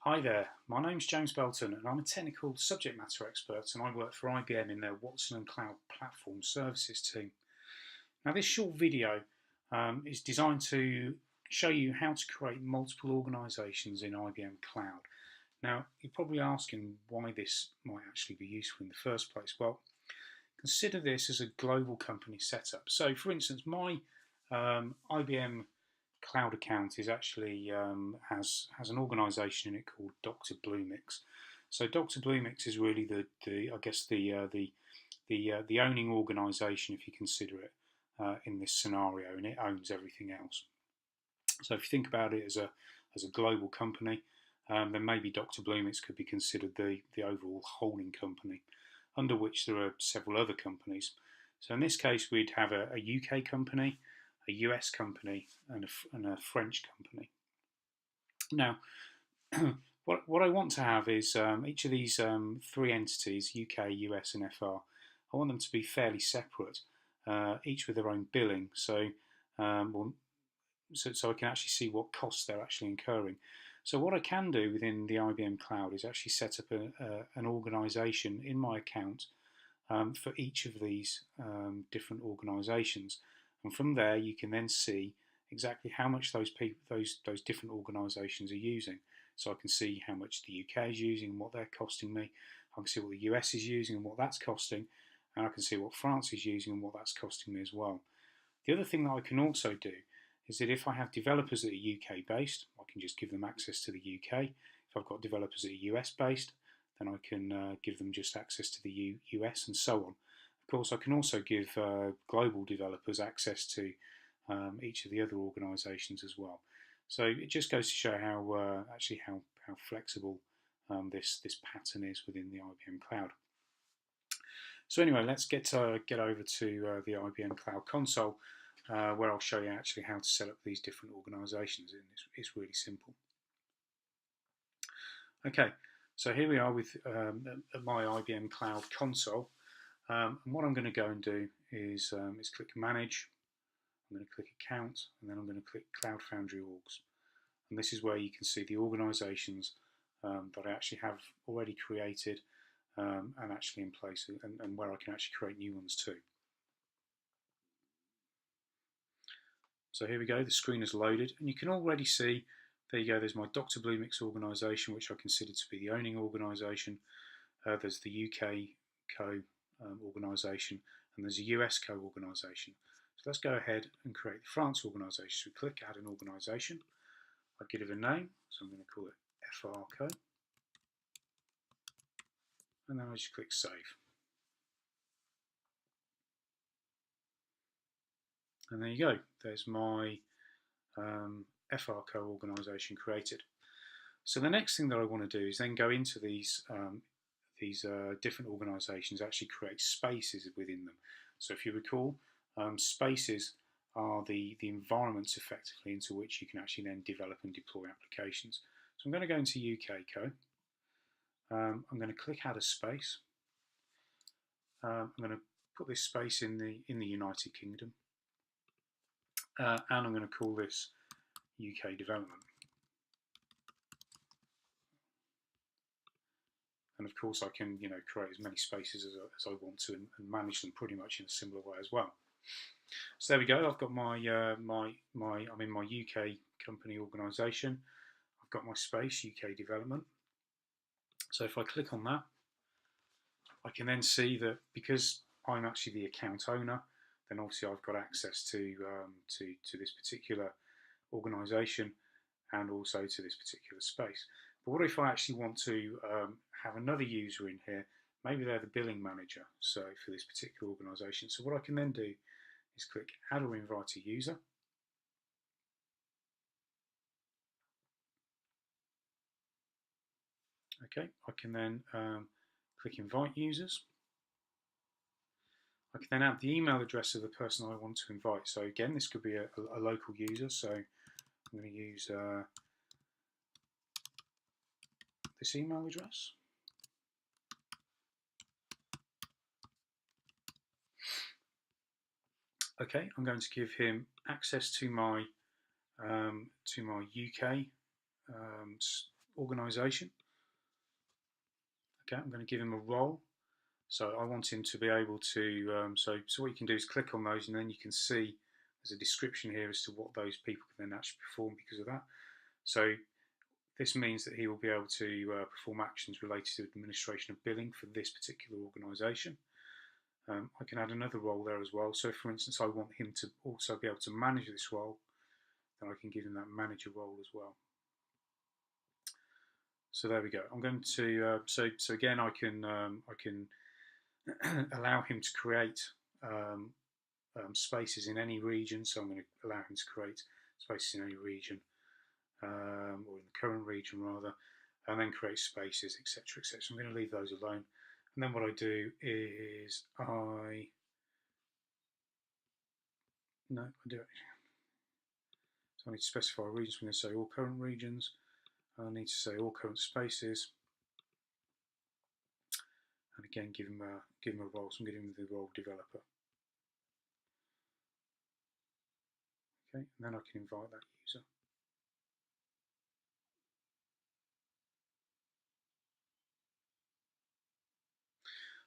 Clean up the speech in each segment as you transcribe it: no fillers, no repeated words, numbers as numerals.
Hi there, my name's James Belton and I'm a technical subject matter expert and I work for IBM in their Watson and Cloud Platform Services team. Now this short video is designed to show you how to create multiple organisations in IBM Cloud. Now you're probably asking why this might actually be useful in the first place. Well, consider this as a global company setup. So for instance, my IBM Cloud account is actually has an organisation in it called Dr. Bluemix. So Dr. Bluemix is really the I guess the owning organisation if you consider it in this scenario, and it owns everything else. So if you think about it as a global company, then maybe Dr. Bluemix could be considered the overall holding company, under which there are several other companies. So in this case, we'd have a UK company, a US company, and a French company. Now, what I want to have is each of these three entities, UK, US, and FR, I want them to be fairly separate, each with their own billing, so I can actually see what costs they're actually incurring. So what I can do within the IBM Cloud is actually set up an organisation in my account for each of these different organisations, and from there you can then see exactly how much those different organisations are using. So I can see how much the UK is using and what they're costing me. I can see what the US is using and what that's costing, and I can see what France is using and what that's costing me as well. The other thing that I can also do is that if I have developers that are UK based, I can just give them access to the UK. If I've got developers that are US based, then I can give them just access to the US, and so on. Of course, I can also give global developers access to each of the other organisations as well. So it just goes to show how actually how flexible this pattern is within the IBM Cloud. So anyway, let's get over to the IBM Cloud Console, where I'll show you actually how to set up these different organisations, and it's really simple. Okay, so here we are with my IBM Cloud Console, and what I'm going to go and do is click Manage. I'm going to click Account, and then I'm going to click Cloud Foundry Orgs, and this is where you can see the organisations that I actually have already created and actually in place, and where I can actually create new ones too. So here we go, the screen is loaded, and you can already see, there you go, there's my Dr. Bluemix organisation, which I consider to be the owning organisation. There's the UK co organisation, and there's a US co organisation. So let's go ahead and create the France organisation. So we click Add an organisation. I give it a name, so I'm going to call it FR Co. And then I just click Save. And there you go, there's my FR Co organisation created. So the next thing that I want to do is then go into these different organisations, actually create spaces within them. So if you recall, spaces are the environments effectively into which you can actually then develop and deploy applications. So I'm going to go into UK Co. I'm going to click Add a Space. I'm going to put this space in the United Kingdom, and I'm going to call this UK Development. And of course, I can create as many spaces as I want to, and manage them pretty much in a similar way as well. So there we go. I've got my I'm in my UK company organisation. I've got my space UK Development. So if I click on that, I can then see that because I'm actually the account owner, then obviously I've got access to this particular organisation and also to this particular space. But what if I actually want to have another user in here? Maybe they're the billing manager, so for this particular organisation. So what I can then do is click Add or Invite a User. Okay, I can then click Invite Users. I can then add the email address of the person I want to invite. So again, this could be a local user. So I'm going to use this email address. Okay, I'm going to give him access to my UK organisation. Okay, I'm going to give him a role. So I want him to be able to, so what you can do is click on those, and then you can see there's a description here as to what those people can then actually perform because of that. So this means that he will be able to perform actions related to administration of billing for this particular organisation. I can add another role there as well. So for instance, I want him to also be able to manage this role, then I can give him that manager role as well. So there we go. I'm going to, so again, I can allow him to create spaces in any region. So I'm going to allow him to create spaces in any region, or in the current region rather, and then create spaces, etc., etc. I'm going to leave those alone. And then what I do is I do it. So I need to specify regions. I'm going to say all current regions. I need to say all current spaces. And again, give him a role. So I'm giving him the role developer. Okay, and then I can invite that user.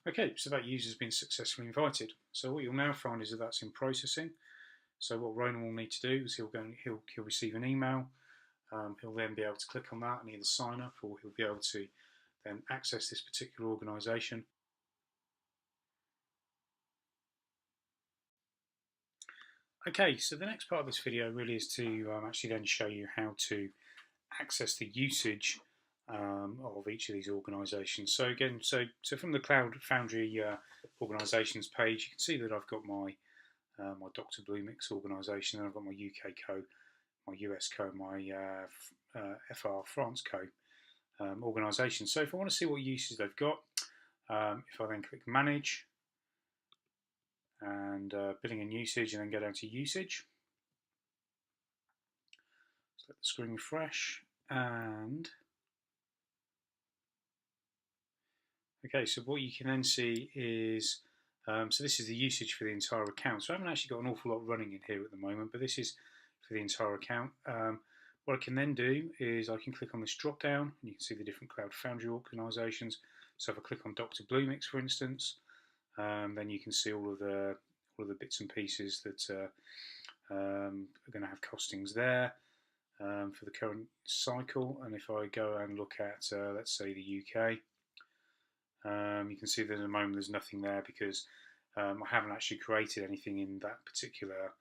Okay, so that user has been successfully invited. So what you'll now find is that that's in processing. So what Ronan will need to do is he'll receive an email. He'll then be able to click on that and either sign up, or he'll be able to then access this particular organisation. Okay, so the next part of this video really is to actually then show you how to access the usage of each of these organisations. So again, so from the Cloud Foundry organisations page, you can see that I've got my my Dr. Bluemix organisation, and I've got my UK co, my US co, my FR France co organisation. So if I want to see what uses they've got, if I then click Manage and billing and usage, and then go down to usage, let's let the screen refresh. And okay, so what you can then see is, so this is the usage for the entire account. So I haven't actually got an awful lot running in here at the moment, but this is for the entire account. What I can then do is I can click on this drop down, and you can see the different Cloud Foundry organisations. So if I click on Dr. Bluemix, for instance, then you can see all of the bits and pieces that are going to have costings there for the current cycle. And if I go and look at, let's say, the UK, you can see that at the moment there's nothing there because I haven't actually created anything in that particular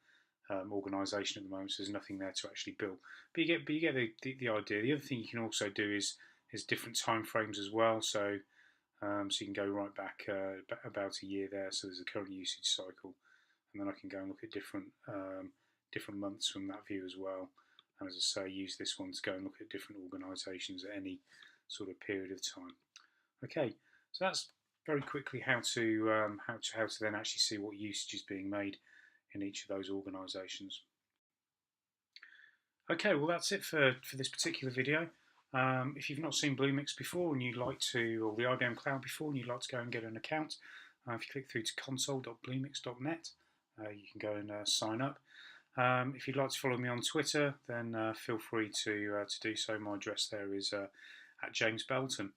organisation at the moment, so there's nothing there to actually build. But you get the idea. The other thing you can also do is different time frames as well. So so you can go right back about a year there. So there's a current usage cycle, and then I can go and look at different months from that view as well. And as I say, use this one to go and look at different organisations at any sort of period of time. Okay, so that's very quickly how to then actually see what usage is being made in each of those organisations. Okay, well that's it for this particular video. If you've not seen Bluemix before and you'd like to, or the IBM Cloud before, and you'd like to go and get an account, if you click through to console.bluemix.net, you can go and sign up. If you'd like to follow me on Twitter, then feel free to do so. My address there is at James Belton.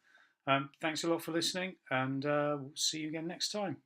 Thanks a lot for listening, and we'll see you again next time.